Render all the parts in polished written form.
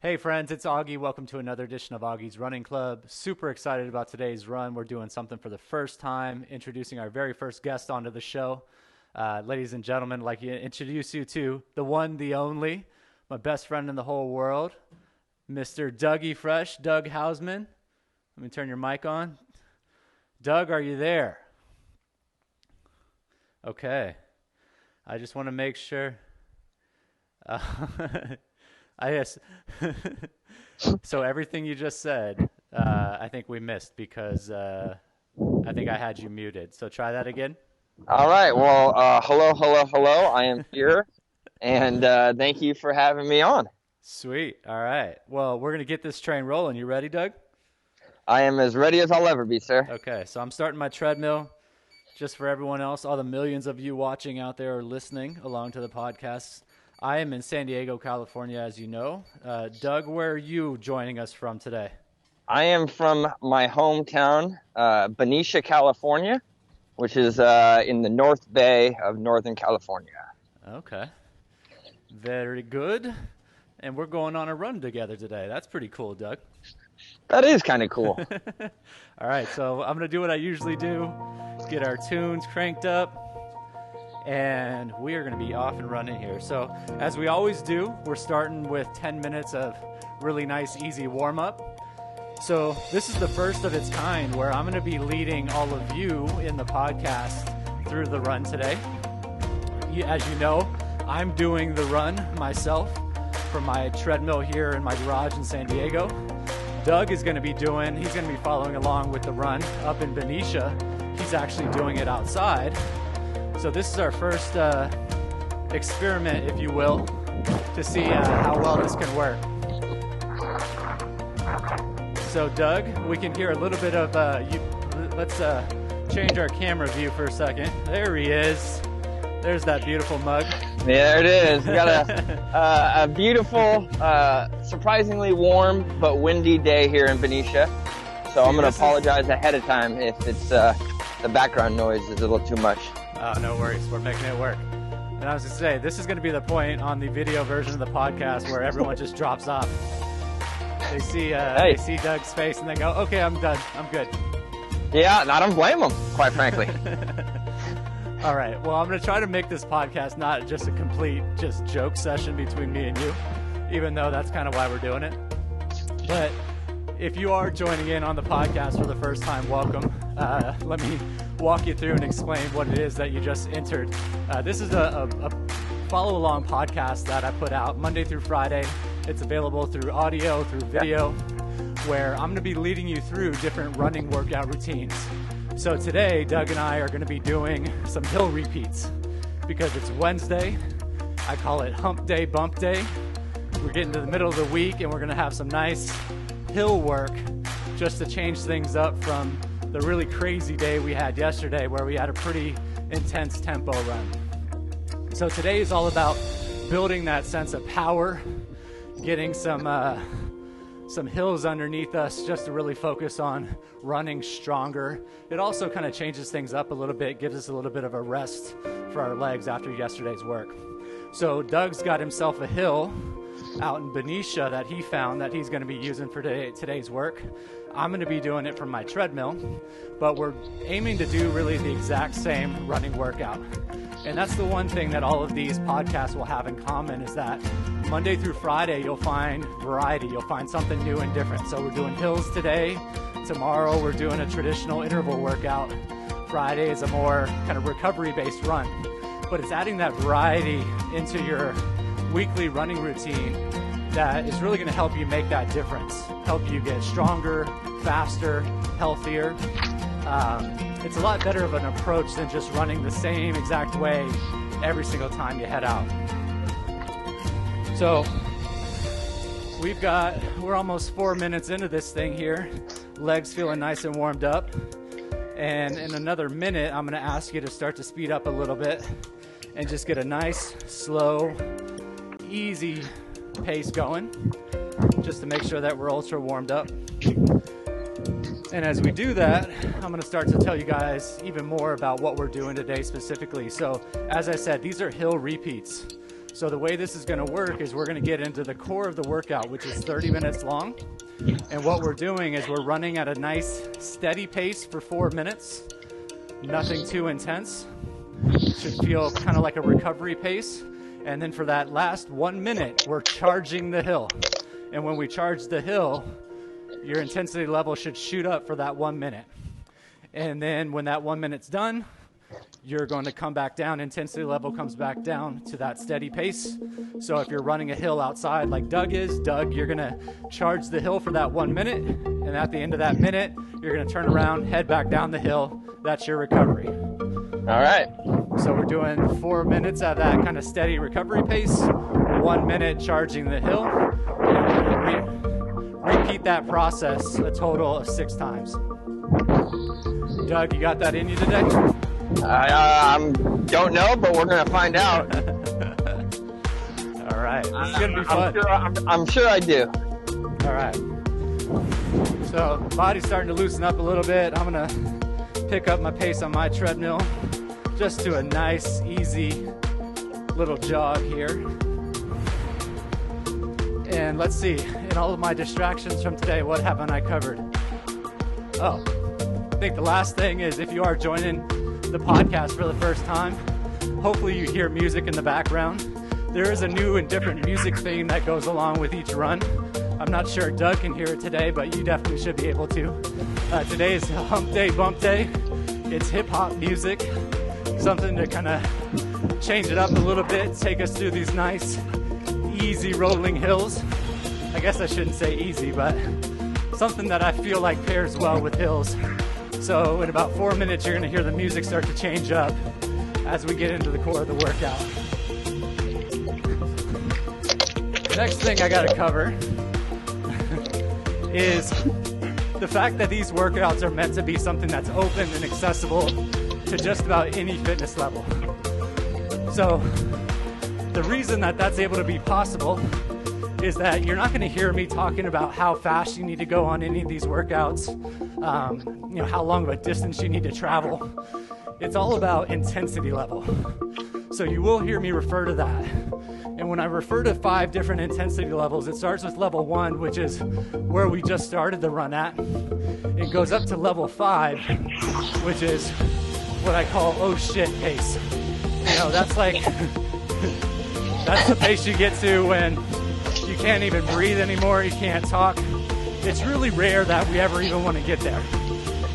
Hey friends, it's Augie. Welcome to another edition of Augie's Running Club. Super excited about today's run. We're doing something for the first time, introducing our very first guest onto the show. Ladies and gentlemen, I'd like to introduce you to the one, the only, my best friend in the whole world, Mr. Dougie Fresh, Doug Hausman. Let me turn your mic on. Doug, are you there? Okay. I just want to make sure. I guess. So everything you just said, I think we missed because I think I had you muted. So try that again. All right. Well, hello. I am here, and thank you for having me on. Sweet. All right. Well, we're going to get this train rolling. You ready, Doug? I am as ready as I'll ever be, sir. Okay. So I'm starting my treadmill. Just for everyone else, all the millions of you watching out there or listening along to the podcast, I am in San Diego, California, as you know. Doug, where are you joining us from today? I am from my hometown, Benicia, California, which is in the North Bay of Northern California. Okay. Very good. And we're going on a run together today. That's pretty cool, Doug. That is kind of cool. All right, so I'm going to do what I usually do, get our tunes cranked up, and we are going to be off and running here. So as we always do, we're starting with 10 minutes of really nice, easy warm-up. So this is the first of its kind where I'm going to be leading all of you in the podcast through the run today. As you know, I'm doing the run myself from my treadmill here in my garage in San Diego. Doug is going to be following along with the run up in Benicia. He's actually doing it outside. So this is our first experiment, if you will, to see how well this can work. So Doug, we can hear a little bit of, let's change our camera view for a second. There he is. There's that beautiful mug. Yeah, there it is. We got a beautiful, surprisingly warm but windy day here in Benicia. So I'm going to apologize ahead of time if it's the background noise is a little too much. Oh, no worries. We're making it work. And I was going to say, this is going to be the point on the video version of the podcast where everyone just drops off. They see Doug's face and they go, okay, I'm done. I'm good. Yeah, and I don't blame them, quite frankly. All right. Well, I'm going to try to make this podcast not just a complete joke session between me and you, even though that's kind of why we're doing it. But if you are joining in on the podcast for the first time, welcome. Let me walk you through and explain what it is that you just entered. This is a follow-along podcast that I put out Monday through Friday. It's available through audio, through video, where I'm going to be leading you through different running workout routines. So today, Doug and I are going to be doing some hill repeats because it's Wednesday. I call it hump day, bump day. We're getting to the middle of the week and we're going to have some nice hill work just to change things up from the really crazy day we had yesterday where we had a pretty intense tempo run. So today is all about building that sense of power, getting some hills underneath us just to really focus on running stronger. It also kind of changes things up a little bit, gives us a little bit of a rest for our legs after yesterday's work. So Doug's got himself a hill out in Benicia that he found that he's going to be using for today's work. I'm going to be doing it from my treadmill, but we're aiming to do really the exact same running workout. And that's the one thing that all of these podcasts will have in common is that Monday through Friday, you'll find variety. You'll find something new and different. So we're doing hills today. Tomorrow, we're doing a traditional interval workout. Friday is a more kind of recovery-based run. But it's adding that variety into your weekly running routine that is really going to help you make that difference, help you get stronger, faster, healthier. It's a lot better of an approach than just running the same exact way every single time you head out. So we're almost 4 minutes into this thing here. Legs feeling nice and warmed up. And in another minute, I'm going to ask you to start to speed up a little bit and just get a nice, slow, easy pace going, just to make sure that we're ultra warmed up. And as we do that, I'm going to start to tell you guys even more about what we're doing today specifically. So as I said, these are hill repeats. So the way this is going to work is we're going to get into the core of the workout, which is 30 minutes long. And what we're doing is we're running at a nice steady pace for 4 minutes. Nothing too intense. Should feel kind of like a recovery pace. And then for that last 1 minute, we're charging the hill. And when we charge the hill, your intensity level should shoot up for that 1 minute. And then when that 1 minute's done, you're going to come back down. Intensity level comes back down to that steady pace. So if you're running a hill outside like Doug is, you're going to charge the hill for that 1 minute. And at the end of that minute, you're going to turn around, head back down the hill. That's your recovery. All right. So we're doing 4 minutes at that kind of steady recovery pace, 1 minute charging the hill. And we're going to repeat that process a total of 6 times. Doug, you got that in you today? I don't know, but we're going to find out. All right. This is going to be fun. I'm sure I do. All right. So body's starting to loosen up a little bit. I'm going to pick up my pace on my treadmill. Just do a nice, easy little jog here. And let's see, in all of my distractions from today, what haven't I covered? Oh, I think the last thing is if you are joining the podcast for the first time, hopefully you hear music in the background. There is a new and different music theme that goes along with each run. I'm not sure Doug can hear it today, but you definitely should be able to. Today is Hump Day, Bump Day. It's hip-hop music, something to kind of change it up a little bit, take us through these nice, easy rolling hills. I guess I shouldn't say easy, but something that I feel like pairs well with hills. So in about 4 minutes, you're going to hear the music start to change up as we get into the core of the workout. Next thing I got to cover is the fact that these workouts are meant to be something that's open and accessible to just about any fitness level. So the reason that that's able to be possible is that you're not going to hear me talking about how fast you need to go on any of these workouts, how long of a distance you need to travel. It's all about intensity level. So you will hear me refer to that. And when I refer to 5 different intensity levels, it starts with level 1, which is where we just started the run at. It goes up to level 5, which is what I call oh shit pace. That's like, that's the pace you get to when you can't even breathe anymore, you can't talk. It's really rare that we ever even want to get there.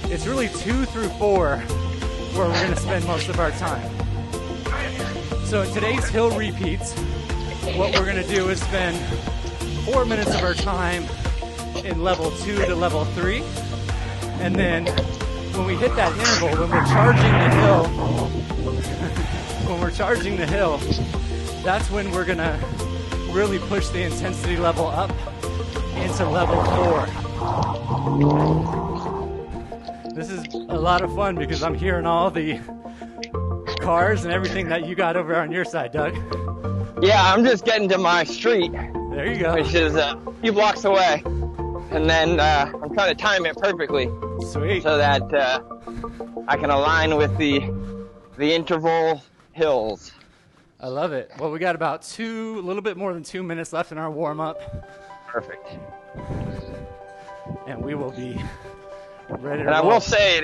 It's really 2 through 4 where we're going to spend most of our time. So in today's hill repeats, what we're going to do is spend 4 minutes of our time in level 2 to level 3. And then when we hit that interval, when we're charging the hill, that's when we're going to really push the intensity level up into level 4. This is a lot of fun because I'm hearing all the cars and everything that you got over on your side, Doug. Yeah, I'm just getting to my street. There you go. Which is a few blocks away. And then I'm trying to time it perfectly. Sweet. So that I can align with the interval hills. I love it. Well, we got about a little bit more than 2 minutes left in our warm-up. Perfect. And we will be ready to And I roll. will say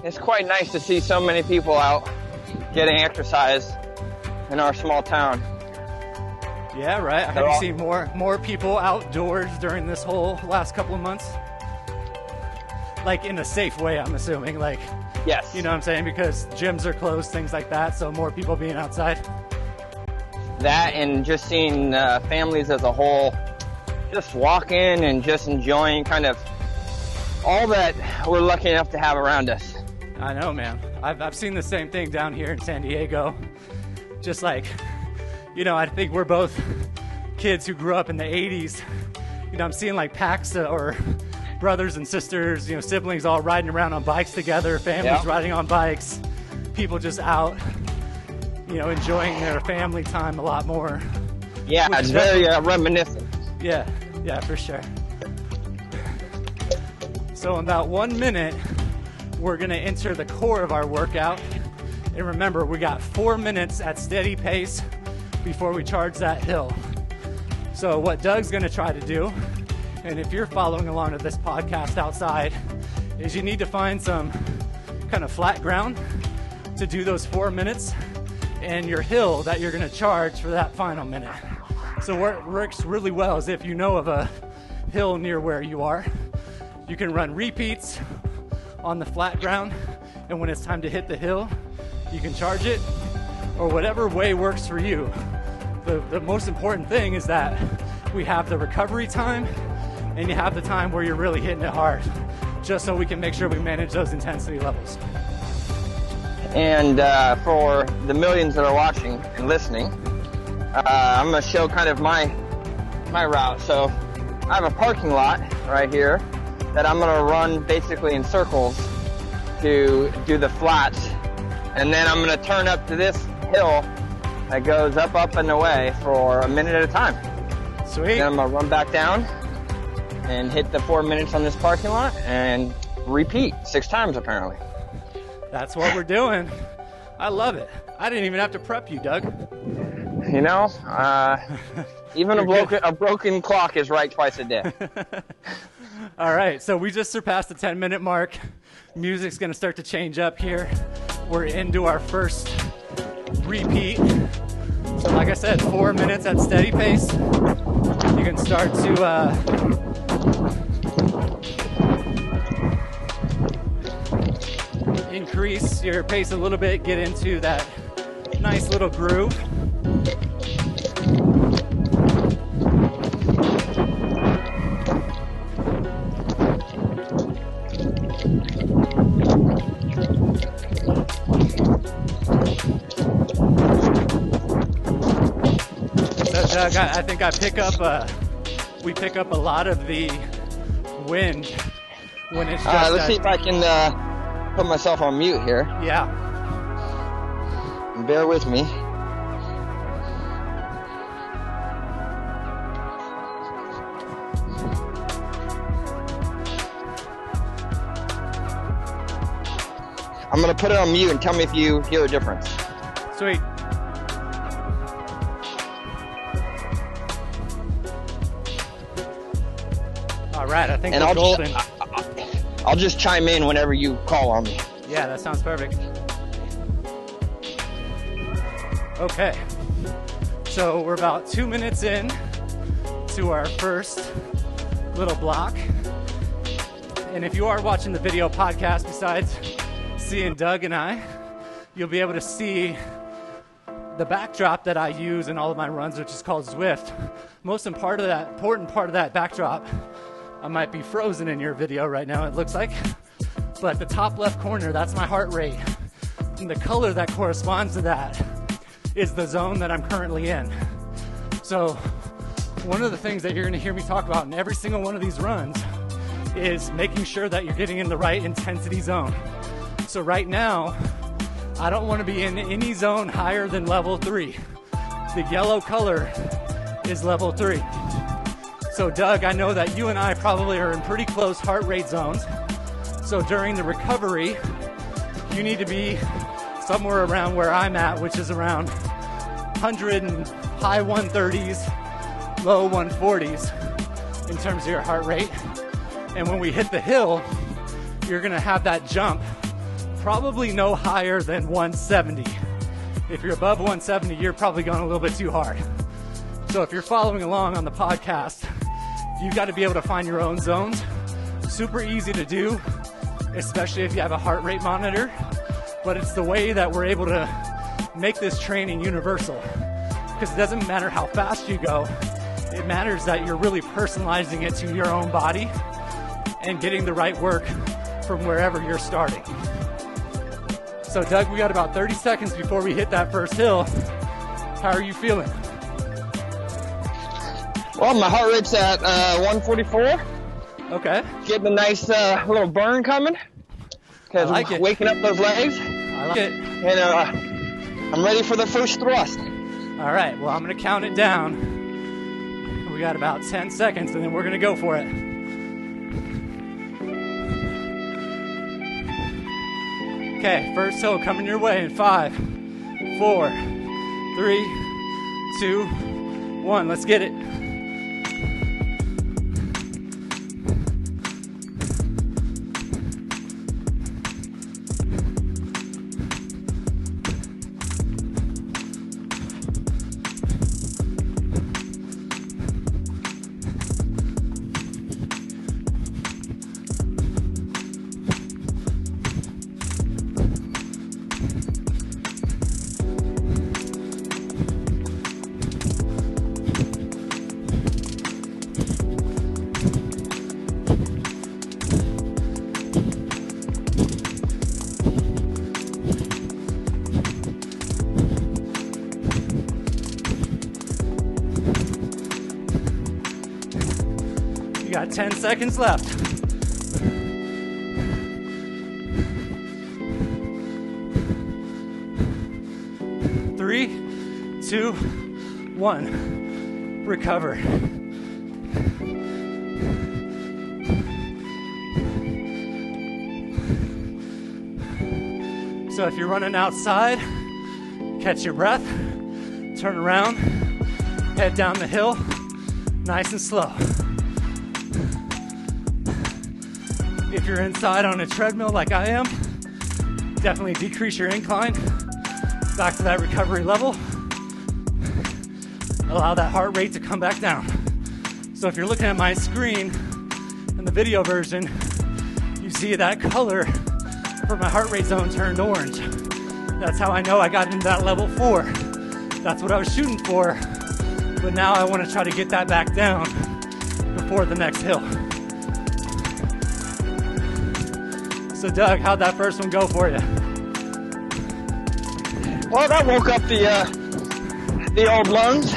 it's quite nice to see so many people out getting exercise in our small town. Yeah, right. Have you seen more people outdoors during this whole last couple of months? Like in a safe way, I'm assuming. Like, yes. You know what I'm saying? Because gyms are closed, things like that. So more people being outside. That and just seeing families as a whole just walking and just enjoying kind of all that we're lucky enough to have around us. I know, man. I've seen the same thing down here in San Diego. Just like, I think we're both kids who grew up in the 80s. I'm seeing like packs or brothers and sisters, siblings all riding around on bikes together, families riding on bikes, people just out, enjoying their family time a lot more. Yeah, it's very reminiscent. Yeah, for sure. So in about 1 minute, we're going to enter the core of our workout. And remember, we got 4 minutes at steady pace before we charge that hill. So what Doug's gonna try to do, and if you're following along to this podcast outside, is you need to find some kind of flat ground to do those 4 minutes and your hill that you're gonna charge for that final minute. So what works really well is if you know of a hill near where you are, you can run repeats on the flat ground, and when it's time to hit the hill, you can charge it, or whatever way works for you. The most important thing is that we have the recovery time and you have the time where you're really hitting it hard, just so we can make sure we manage those intensity levels. And for the millions that are watching and listening, I'm going to show kind of my route. So I have a parking lot right here that I'm going to run basically in circles to do the flats. And then I'm going to turn up to this hill that goes up and away for a minute at a time. Sweet. Then I'm going to run back down and hit the 4 minutes on this parking lot and repeat 6 times apparently. That's what we're doing. I love it. I didn't even have to prep you, Doug. You know, even a broken clock is right twice a day. All right, so we just surpassed the 10-minute mark. Music's going to start to change up here. We're into our first repeat. So like I said, 4 minutes at steady pace. You can start to increase your pace a little bit, get into that nice little groove. Doug, I think we pick up a lot of the wind when it's just let's see if I can put myself on mute here. Yeah. Bear with me. I'm going to put it on mute and tell me if you hear a difference. Sweet. All right, I think we're golden. I'll just chime in whenever you call on me. Yeah, that sounds perfect. Okay, so we're about 2 minutes in to our first little block. And if you are watching the video podcast, besides seeing Doug and I, you'll be able to see the backdrop that I use in all of my runs, which is called Zwift. Most important part of that backdrop, I might be frozen in your video right now, it looks like. But the top left corner, that's my heart rate. And the color that corresponds to that is the zone that I'm currently in. So one of the things that you're gonna hear me talk about in every single one of these runs is making sure that you're getting in the right intensity zone. So right now, I don't want to be in any zone higher than level 3. The yellow color is level 3. So Doug, I know that you and I probably are in pretty close heart rate zones. So during the recovery, you need to be somewhere around where I'm at, which is around 100 and high 130s, low 140s in terms of your heart rate. And when we hit the hill, you're gonna have that jump probably no higher than 170. If you're above 170, you're probably going a little bit too hard. So if you're following along on the podcast, you've got to be able to find your own zones. Super easy to do, especially if you have a heart rate monitor, but it's the way that we're able to make this training universal, because it doesn't matter how fast you go. It matters that you're really personalizing it to your own body and getting the right work from wherever you're starting. So Doug, we got about 30 seconds before we hit that first hill. How are you feeling? Well, my heart rate's at 144. Okay. Getting a nice little burn coming. Because I'm waking up those legs. I like it. And I'm ready for the first thrust. All right, well, I'm going to count it down. We got about 10 seconds, and then we're going to go for it. Okay, first hill coming your way in 5, 4, 3, 2, 1. Let's get it. You got 10 seconds left. Three, 2, 1. Recover. So if you're running outside, catch your breath, turn around, head down the hill, nice and slow. If you're inside on a treadmill like I am, definitely decrease your incline back to that recovery level. Allow that heart rate to come back down. So if you're looking at my screen in the video version, you see that color for my heart rate zone turned orange. That's how I know I got into that level 4. That's what I was shooting for, but now I want to try to get that back down before the next hill. So Doug, how'd that first one go for you? Well, that woke up the old lungs.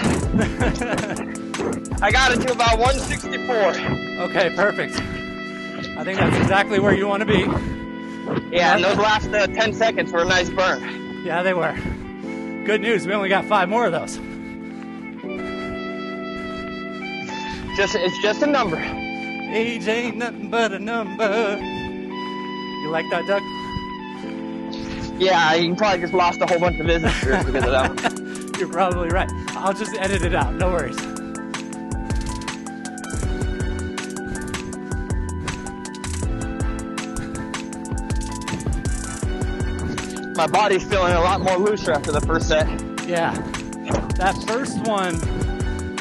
I got it to about 164. Okay, perfect. I think that's exactly where you want to be. Yeah, and those last 10 seconds were a nice burn. Yeah, they were. Good news, we only got 5 more of those. It's just a number. Age ain't nothing but a number. You like that, Doug? Yeah, you probably just lost a whole bunch of visitors because of that one. You're probably right. I'll just edit it out, no worries. My body's feeling a lot more looser after the first set. Yeah, that first one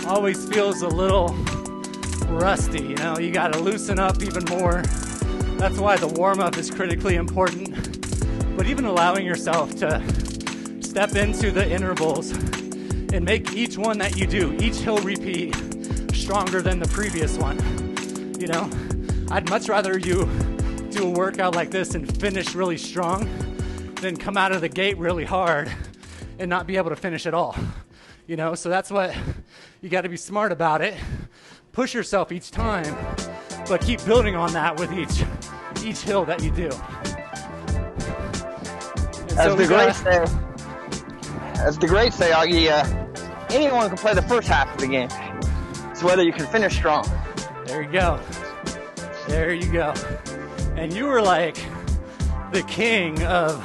always feels a little rusty, you know? You gotta loosen up even more. That's why the warm-up is critically important. But even allowing yourself to step into the intervals and make each one that you do, each hill repeat, stronger than the previous one. You know, I'd much rather you do a workout like this and finish really strong than come out of the gate really hard and not be able to finish at all. You know, so that's what you got to be smart about it. Push yourself each time, but keep building on that with each hill that you do. As the greats say, Augie, anyone can play the first half of the game. It's whether you can finish strong. There you go. There you go. And you were like the king of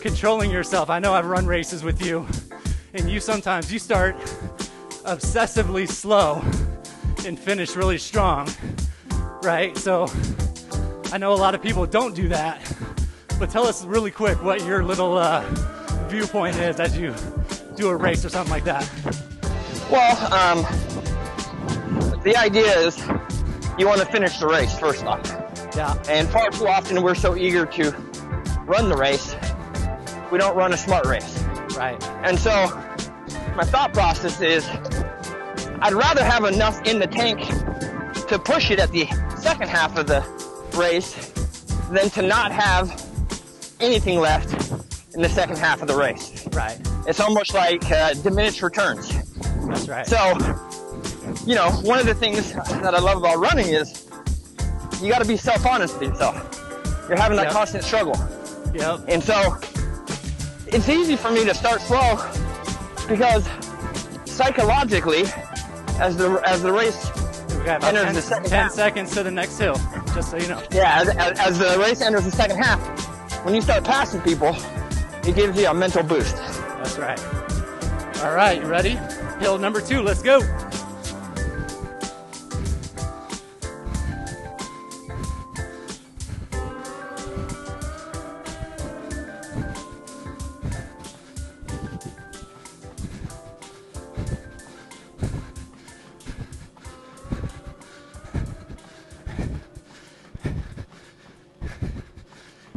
controlling yourself. I know I've run races with you, and you start obsessively slow and finish really strong, right? So I know a lot of people don't do that, but tell us really quick what your little viewpoint is as you do a race or something like that. Well, the idea is you want to finish the race first off. Yeah. And far too often we're so eager to run the race, we don't run a smart race. Right. And so my thought process is I'd rather have enough in the tank to push it at the second half of the race than to not have anything left in the second half of the race. Right. It's almost like diminished returns. That's right. So, you know, one of the things that I love about running is you got to be self-honest with yourself. You're having that constant struggle. Yep. And so it's easy for me to start slow because psychologically, as the race enters the second 10 half, seconds to the next hill, just so you know. Yeah, as the race enters the second half, when you start passing people, it gives you a mental boost. That's right. All right, you ready? Hill number 2, let's go.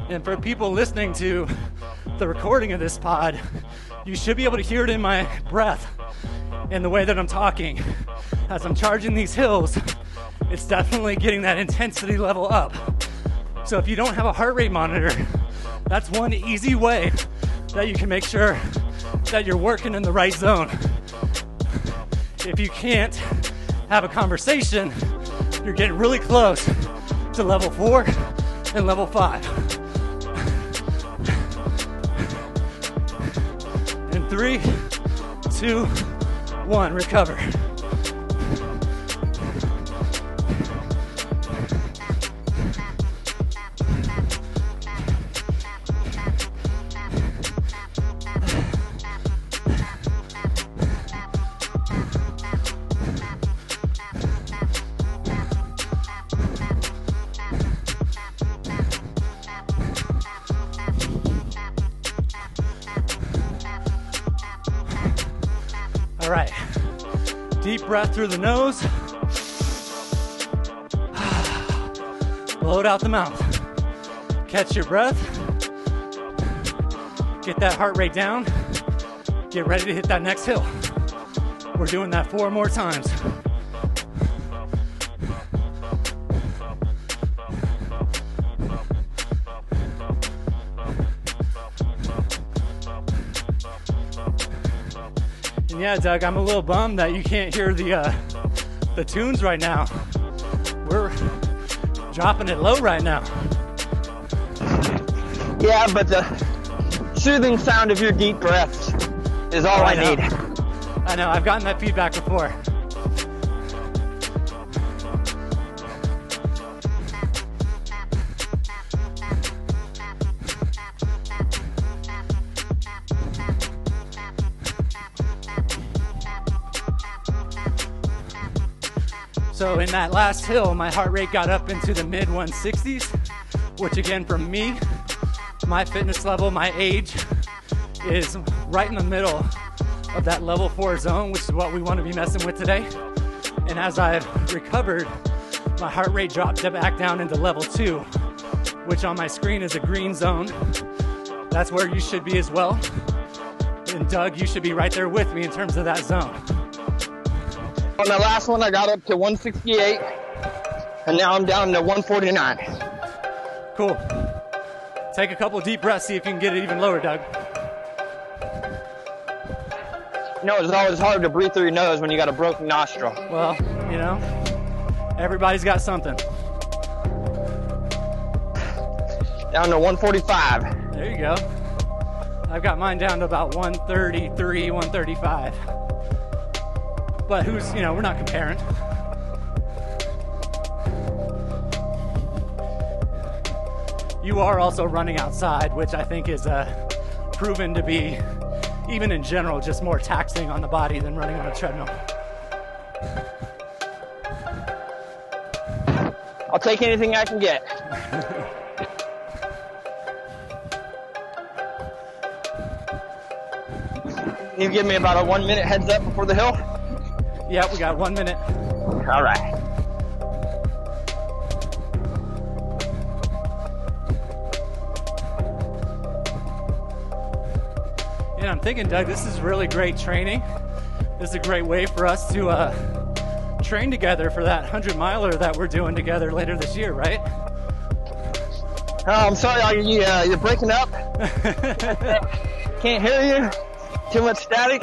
And for people listening to the recording of this pod, you should be able to hear it in my breath and the way that I'm talking. As I'm charging these hills, it's definitely getting that intensity level up. So if you don't have a heart rate monitor, that's one easy way that you can make sure that you're working in the right zone. If you can't have a conversation, you're getting really close to level 4 and level 5. In 3, 2, 1, recover. All right, deep breath through the nose, blow it out the mouth, catch your breath, get that heart rate down, get ready to hit that next hill. We're doing that 4 more times. And yeah, Doug, I'm a little bummed that you can't hear the tunes right now. We're dropping it low right now. Yeah, but the soothing sound of your deep breaths is all I need. I know, I've gotten that feedback before. So in that last hill, my heart rate got up into the mid 160s, which again, for me, my fitness level, my age is right in the middle of that level 4 zone, which is what we want to be messing with today. And as I've recovered, my heart rate dropped back down into level 2, which on my screen is a green zone. That's where you should be as well. And Doug, you should be right there with me in terms of that zone. On the last one, I got up to 168, and now I'm down to 149. Cool. Take a couple deep breaths, see if you can get it even lower, Doug. You know, it's always hard to breathe through your nose when you got a broken nostril. Well, you know, everybody's got something. Down to 145. There you go. I've got mine down to about 133, 135. But who's, you know, we're not comparing. You are also running outside, which I think is proven to be, even in general, just more taxing on the body than running on a treadmill. I'll take anything I can get. You give me about a 1 minute heads up before the hill? Yeah, we got 1 minute. All right. And I'm thinking, Doug, this is really great training. This is a great way for us to train together for that 100-miler that we're doing together later this year, right? Oh, I'm sorry, you're breaking up. Can't hear you. Too much static.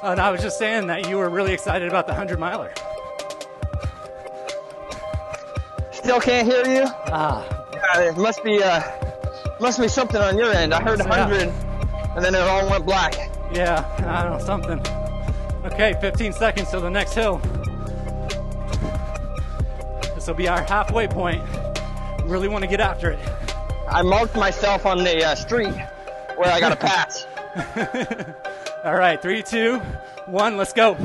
And I was just saying that you were really excited about the 100-miler. Still can't hear you? Yeah, it must be something on your end. I heard 100, and then it all went black. Yeah, I don't know, something. Okay, 15 seconds till the next hill. This will be our halfway point. Really want to get after it. I marked myself on the street where I got to pass. All right, 3, 2, 1, let's go.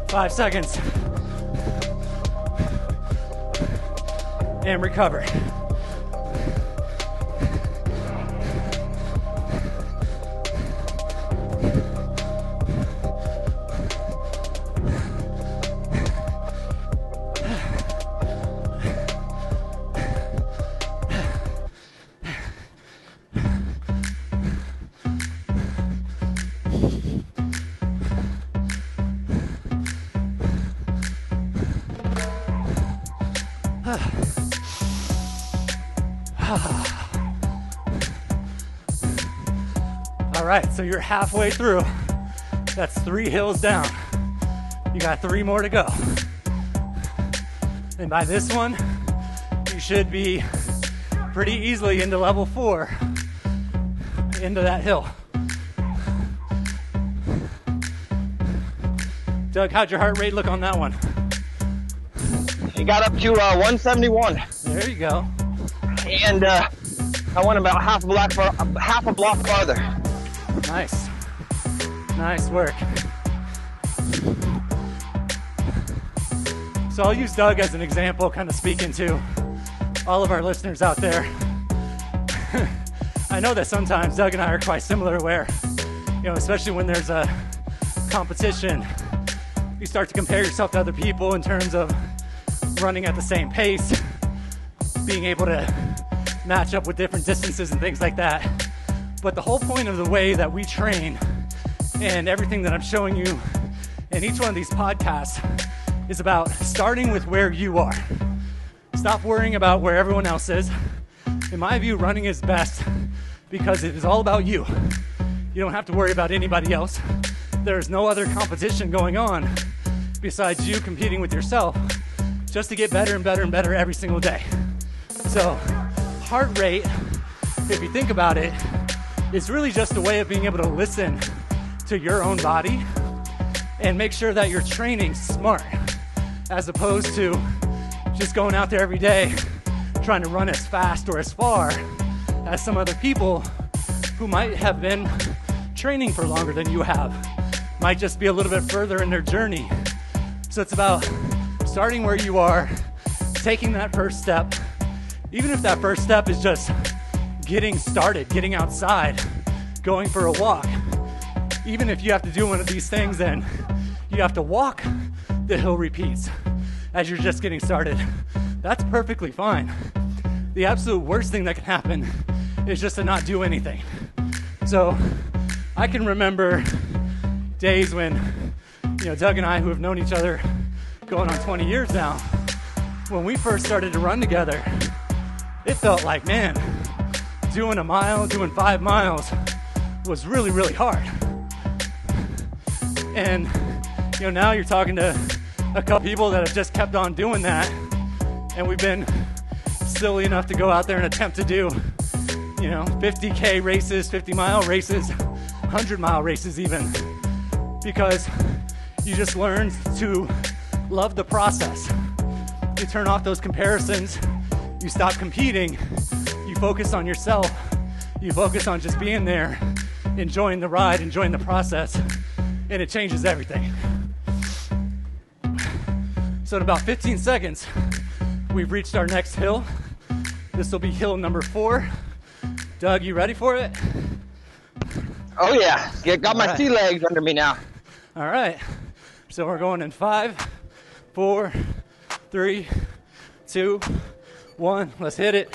Five seconds. And recover. All right, so you're halfway through. That's 3 hills down. You got 3 more to go. And by this one, you should be pretty easily into level 4, into that hill. Doug, how'd your heart rate look on that one? It got up to 171. There you go. And I went about half a block farther. Nice. Nice work. So I'll use Doug as an example, kind of speaking to all of our listeners out there. I know that sometimes Doug and I are quite similar where, especially when there's a competition, you start to compare yourself to other people in terms of running at the same pace, being able to match up with different distances and things like that. But the whole point of the way that we train and everything that I'm showing you in each one of these podcasts is about starting with where you are. Stop worrying about where everyone else is. In my view, running is best because it is all about you. You don't have to worry about anybody else. There's no other competition going on besides you competing with yourself just to get better and better and better every single day. So heart rate, if you think about it, is really just a way of being able to listen to your own body and make sure that you're training smart as opposed to just going out there every day trying to run as fast or as far as some other people who might have been training for longer than you have, might just be a little bit further in their journey. So it's about starting where you are, taking that first step, even if that first step is just getting started, getting outside, going for a walk. Even if you have to do one of these things and you have to walk the hill repeats as you're just getting started, that's perfectly fine. The absolute worst thing that can happen is just to not do anything. So I can remember days when, Doug and I, who have known each other going on 20 years now, when we first started to run together, it felt like, man, doing a mile, doing 5 miles was really, really hard. And, now you're talking to a couple people that have just kept on doing that, and we've been silly enough to go out there and attempt to do, 50K races, 50-mile races, 100-mile races even, because you just learn to love the process. You turn off those comparisons, you stop competing, you focus on yourself, you focus on just being there, enjoying the ride, enjoying the process, and it changes everything. So in about 15 seconds, we've reached our next hill. This will be hill number 4. Doug, you ready for it? Oh yeah, got my sea legs under me now. All right, so we're going in 5, 4, 3, 2, 1. Let's hit it.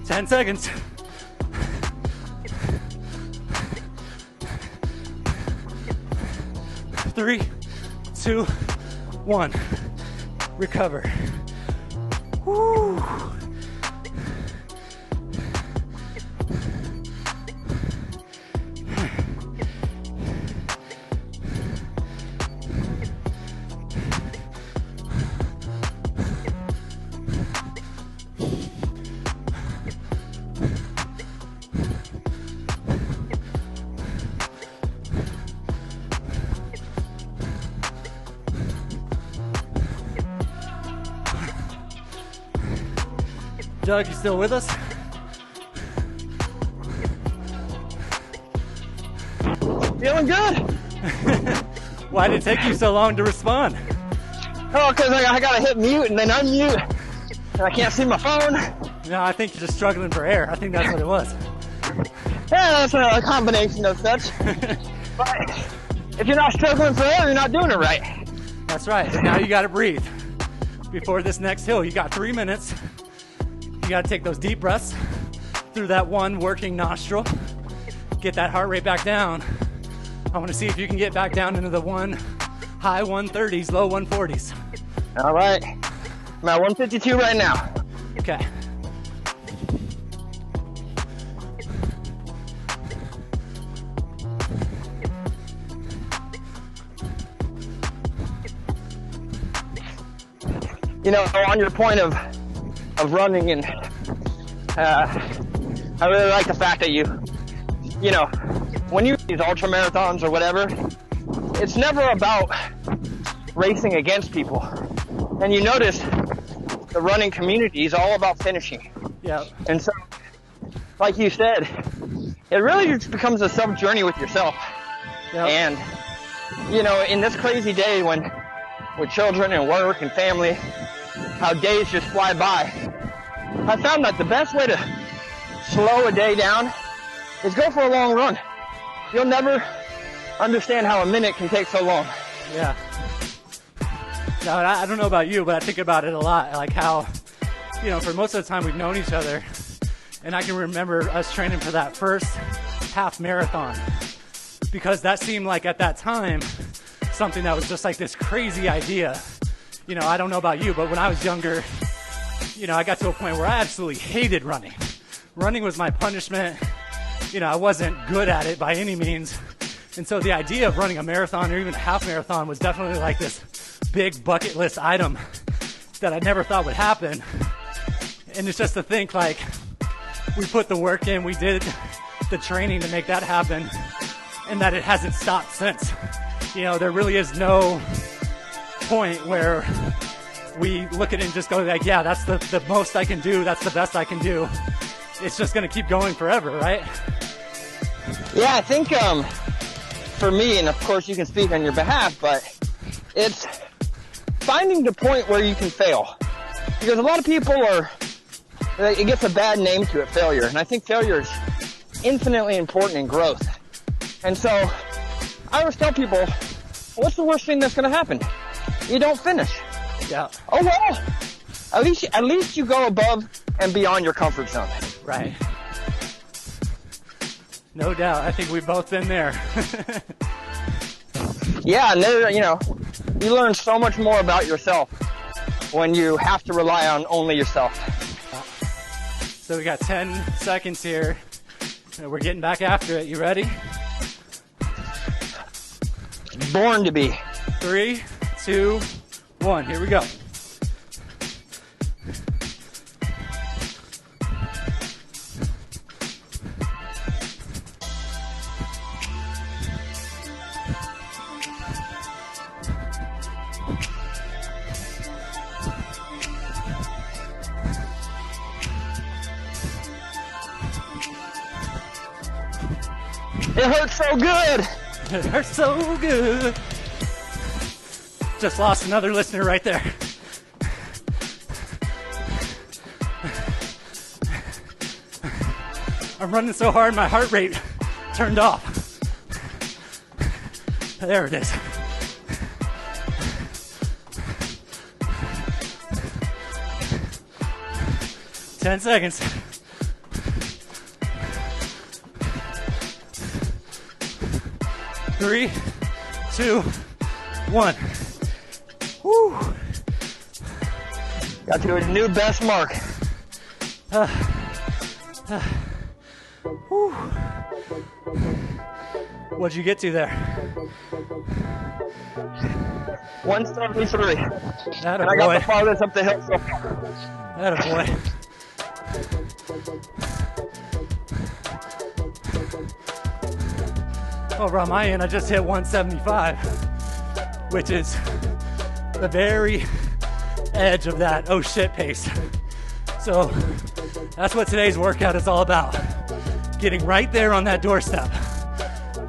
Ten seconds. Three, 2, 1. Recover. Woo. Doug, you still with us? Feeling good. Why did it take you so long to respond? Oh, because I got to hit mute and then unmute. And I can't see my phone. No, I think you're just struggling for air. I think that's what it was. Yeah, that's a combination of such. But if you're not struggling for air, you're not doing it right. That's right. Now you got to breathe. Before this next hill, you got 3 minutes. You got to take those deep breaths through that one working nostril. Get that heart rate back down. I want to see if you can get back down into the high 130s, low 140s. All right. I'm at 152 right now. Okay. You know, on your point of running, and I really like the fact that you know, when you do these ultra marathons or whatever, it's never about racing against people. And you notice the running community is all about finishing. Yeah. And so, like you said, it really just becomes a self journey with yourself. Yep. And, you know, in this crazy day with children and work and family, how days just fly by, I found that the best way to slow a day down is go for a long run. You'll never understand how a minute can take so long. Yeah. No, I don't know about you, but I think about it a lot, like how, you know, for most of the time we've known each other, and I can remember us training for that first half marathon, because that seemed like at that time something that was just like this crazy idea. You know, I don't know about you, but when I was younger, you know, I got to a point where I absolutely hated running. Running was my punishment. You know, I wasn't good at it by any means. And so the idea of running a marathon or even a half marathon was definitely like this big bucket list item that I never thought would happen. And it's just to think, like, we put the work in, we did the training to make that happen, and that it hasn't stopped since. You know, there really is no point where we look at it and just go like, yeah, that's the most I can do, that's the best I can do. It's just going to keep going forever, right? Yeah, I think for me, and of course you can speak on your behalf, but it's finding the point where you can fail. Because a lot of people it gets a bad name to it, failure. And I think failure is infinitely important in growth. And so I always tell people, what's the worst thing that's going to happen? You don't finish. Yeah. Oh well, at least you go above and beyond your comfort zone. Right. No doubt. I think we've both been there. Yeah, and there, you know, you learn so much more about yourself when you have to rely on only yourself. So we got 10 seconds here. We're getting back after it. You ready? Born to be. 3, 2, 1. Here we go. It hurts so good. It hurts so good. Just lost another listener right there. I'm running so hard, my heart rate turned off. There it is. Ten seconds. Three, 2, 1. Woo. Got to a new best mark. Whew. What'd you get to there? 173. Atta And I got boy. the farthest up the hill so far. Atta boy. Over on my end, I just hit 175, which is the very edge of that oh shit pace. So that's what today's workout is all about. Getting right there on that doorstep.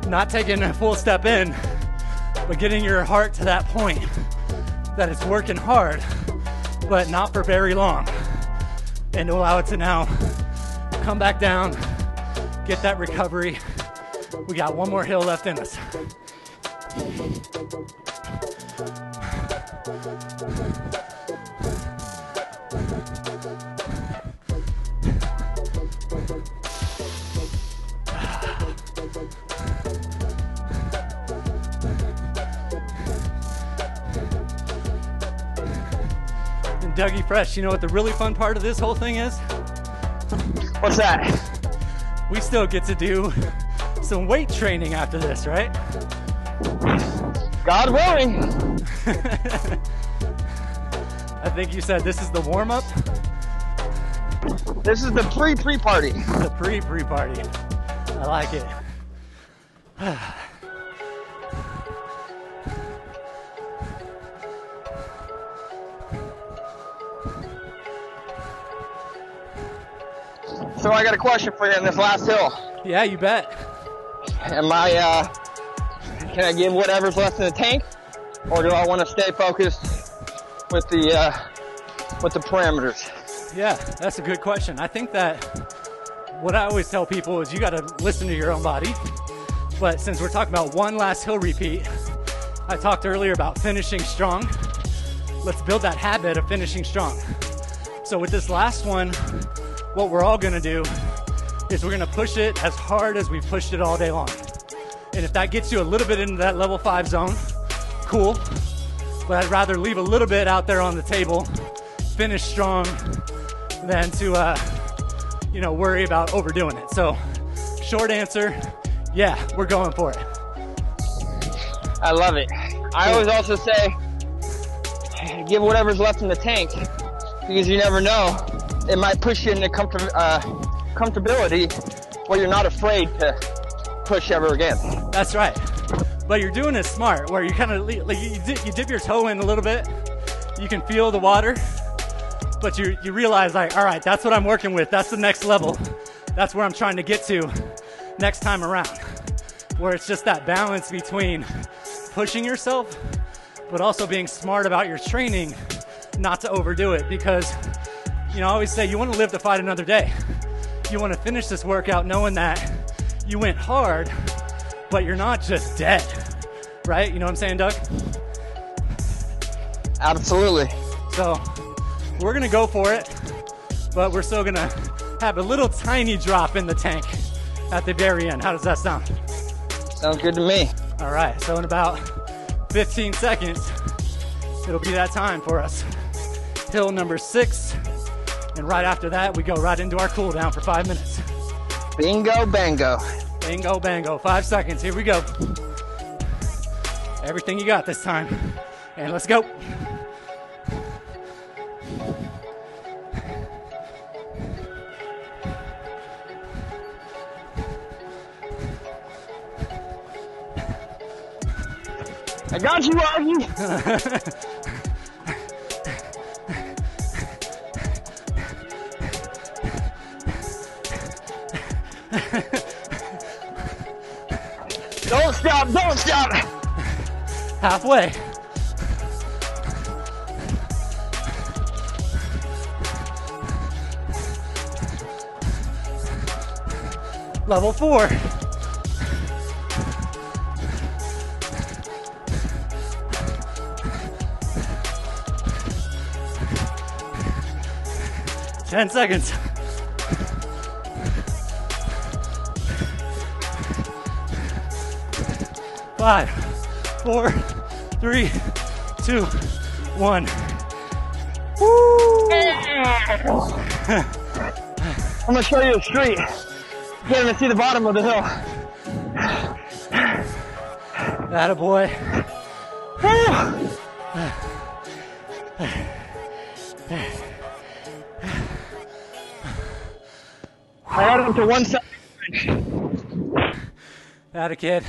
Not taking a full step in, but getting your heart to that point that it's working hard, but not for very long. And to allow it to now come back down, get that recovery. We got one more hill left in us. And Dougie Fresh, you know what the really fun part of this whole thing is? What's that? We still get to do some weight training after this, right? God willing. I think you said this is the warm-up? This is the pre-party. The pre-party. I like it. So I got a question for you in this last hill. Yeah, you bet. Can I give whatever's left in the tank, or do I want to stay focused with the parameters? Yeah, that's a good question. I think that what I always tell people is you got to listen to your own body. But since we're talking about one last hill repeat, I talked earlier about finishing strong. Let's build that habit of finishing strong. So with this last one, what we're all going to do is we're going to push it as hard as we've pushed it all day long. And if that gets you a little bit into that level 5 zone, cool. But I'd rather leave a little bit out there on the table, finish strong, than to worry about overdoing it. So short answer, yeah, we're going for it. I love it. I always also say, give whatever's left in the tank, because you never know. It might push you into comfortability where you're not afraid to push ever again. That's right. But you're doing it smart, where you kind of like you dip your toe in a little bit. You can feel the water, but you realize, like, all right, that's what I'm working with. That's the next level. That's where I'm trying to get to next time around. Where it's just that balance between pushing yourself, but also being smart about your training, not to overdo it. Because, I always say you want to live to fight another day. You want to finish this workout knowing that you went hard, but you're not just dead, right? You know what I'm saying, Doug? Absolutely. So we're going to go for it, but we're still going to have a little tiny drop in the tank at the very end. How does that sound? Sounds good to me. All right, so in about 15 seconds, it'll be that time for us. Hill number 6, and right after that, we go right into our cool down for 5 minutes. Bingo, bango. Bingo, bango. 5 seconds. Here we go. Everything you got this time. And let's go. I got you, Augie. Don't stop, don't stop. Halfway. Level 4. Ten seconds. 5, 4, 3, 2, 1. Woo! I'm gonna show you a street. Can't even see the bottom of the hill. Attaboy. I got him to one side. Atta kid.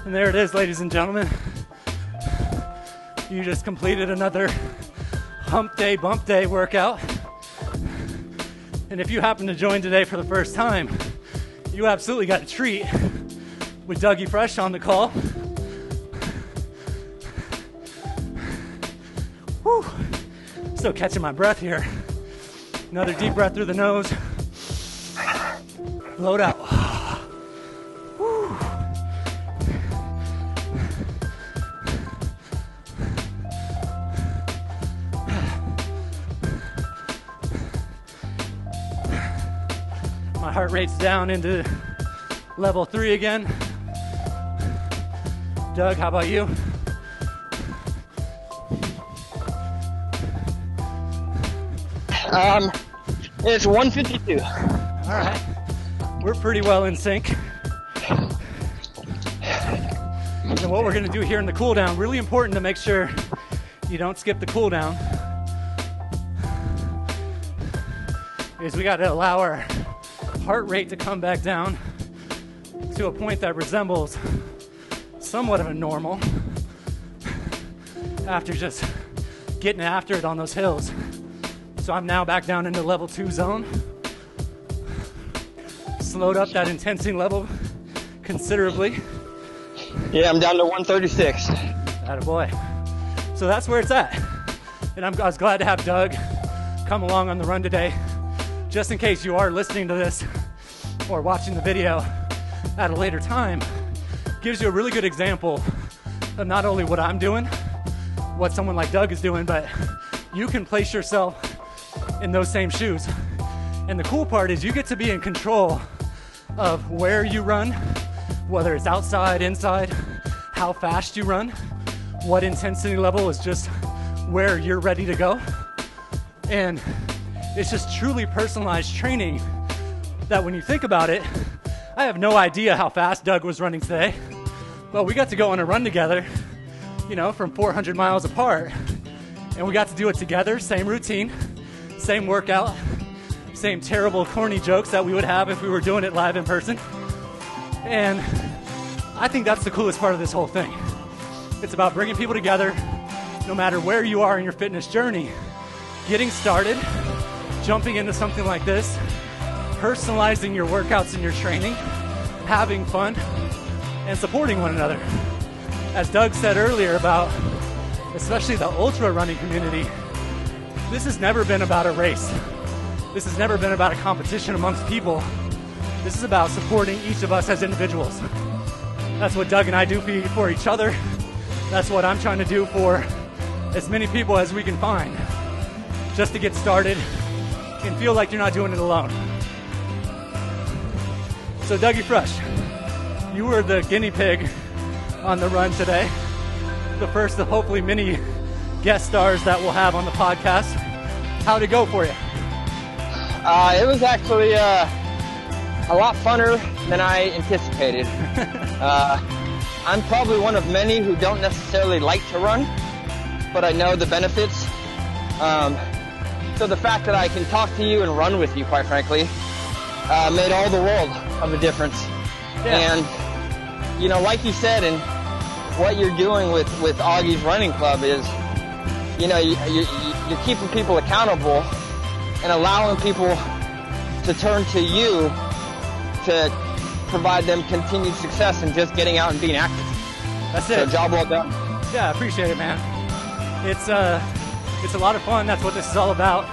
And there it is, ladies and gentlemen. You just completed another hump day, bump day workout. And if you happen to join today for the first time, you absolutely got a treat with Dougie Fresh on the call. Whew. Still catching my breath here. Another deep breath through the nose. Load out. Whew. My heart rate's down into level 3 again. Doug, how about you? It's 152. All right. We're pretty well in sync. And what we're going to do here in the cool down, really important to make sure you don't skip the cool down, is we got to allow our heart rate to come back down to a point that resembles somewhat of a normal after just getting after it on those hills. So I'm now back down into level 2 zone. Slowed up that intensity level considerably. Yeah, I'm down to 136. Attaboy. So that's where it's at. And I was glad to have Doug come along on the run today. Just in case you are listening to this or watching the video at a later time, gives you a really good example of not only what I'm doing, what someone like Doug is doing, but you can place yourself in those same shoes. And the cool part is you get to be in control of where you run, whether it's outside, inside, how fast you run, what intensity level is just where you're ready to go. And it's just truly personalized training that when you think about it, I have no idea how fast Doug was running today, but we got to go on a run together, you know, from 400 miles apart, and we got to do it together, same routine, same workout, same terrible corny jokes that we would have if we were doing it live in person. And I think that's the coolest part of this whole thing. It's about bringing people together, no matter where you are in your fitness journey, getting started, jumping into something like this, personalizing your workouts and your training, having fun, and supporting one another. As Doug said earlier about, especially the ultra running community, this has never been about a race. This has never been about a competition amongst people. This is about supporting each of us as individuals. That's what Doug and I do for each other. That's what I'm trying to do for as many people as we can find, just to get started and feel like you're not doing it alone. So Dougie Fresh, you were the guinea pig on the run today. The first of hopefully many guest stars that we'll have on the podcast. How'd it go for you? It was actually a lot funner than I anticipated. I'm probably one of many who don't necessarily like to run, but I know the benefits. So the fact that I can talk to you and run with you, quite frankly, made all the world of a difference. Yeah. And, you know, like you said, and what you're doing with Augie's running club is, you know, you're keeping people accountable and allowing people to turn to you to provide them continued success and just getting out and being active. That's it. So job well done. Yeah, I appreciate it, man. It's a lot of fun. That's what this is all about.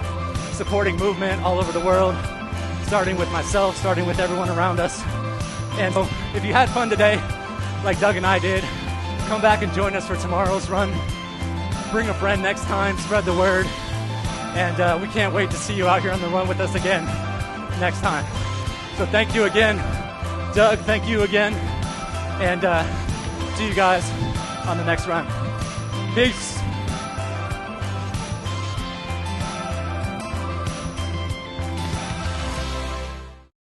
Supporting movement all over the world, starting with myself, starting with everyone around us. And so if you had fun today, like Doug and I did, come back and join us for tomorrow's run. Bring a friend next time, spread the word. And we can't wait to see you out here on the run with us again next time. So thank you again, Doug. Thank you again. And see you guys on the next run. Peace.